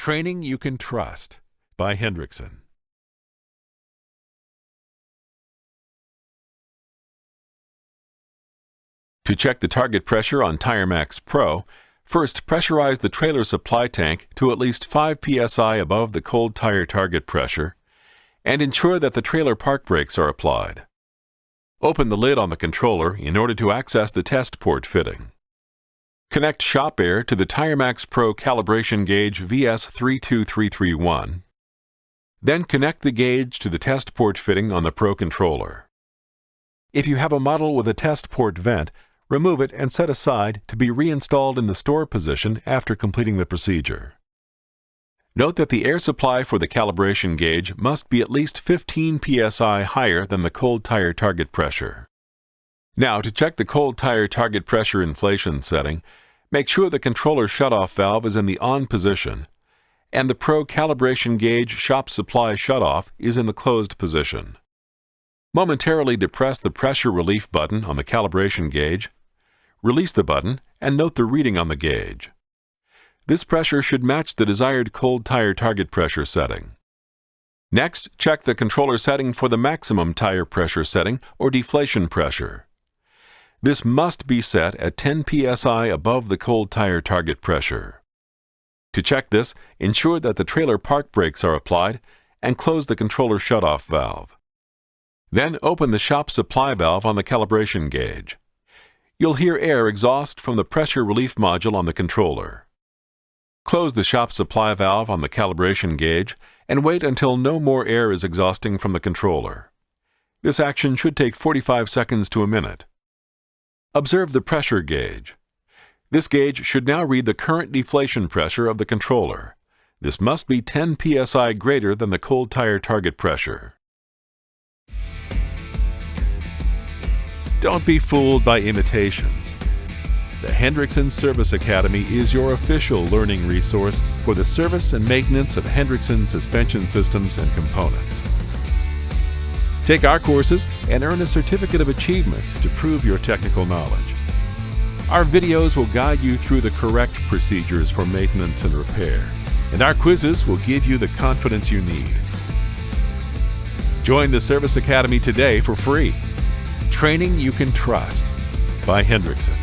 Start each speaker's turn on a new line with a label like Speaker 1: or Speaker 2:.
Speaker 1: Training you can trust by Hendrickson. To check the target pressure on TIREMAAX Pro, first pressurize the trailer supply tank to at least 5 psi above the cold tire target pressure and ensure that the trailer park brakes are applied. Open the lid on the controller in order to access the test port fitting. Connect shop air to the TIREMAAX Pro calibration gauge VS32331. Then connect the gauge to the test port fitting on the Pro controller. If you have a model with a test port vent, remove it and set aside to be reinstalled in the store position after completing the procedure. Note that the air supply for the calibration gauge must be at least 15 psi higher than the cold tire target pressure. Now, to check the cold tire target pressure inflation setting, make sure the controller shutoff valve is in the on position and the Pro calibration gauge shop supply shutoff is in the closed position. Momentarily depress the pressure relief button on the calibration gauge, release the button, and note the reading on the gauge. This pressure should match the desired cold tire target pressure setting. Next, check the controller setting for the maximum tire pressure setting or deflation pressure. This must be set at 10 psi above the cold tire target pressure. To check this, ensure that the trailer park brakes are applied and close the controller shutoff valve. Then open the shop supply valve on the calibration gauge. You'll hear air exhaust from the pressure relief module on the controller. Close the shop supply valve on the calibration gauge and wait until no more air is exhausting from the controller. This action should take 45 seconds to a minute. Observe the pressure gauge. This gauge should now read the current deflation pressure of the controller. This must be 10 psi greater than the cold tire target pressure. Don't be fooled by imitations. The Hendrickson Service Academy is your official learning resource for the service and maintenance of Hendrickson suspension systems and components. Take our courses and earn a certificate of achievement to prove your technical knowledge. Our videos will guide you through the correct procedures for maintenance and repair, and our quizzes will give you the confidence you need. Join the Service Academy today for free. Training you can trust by Hendrickson.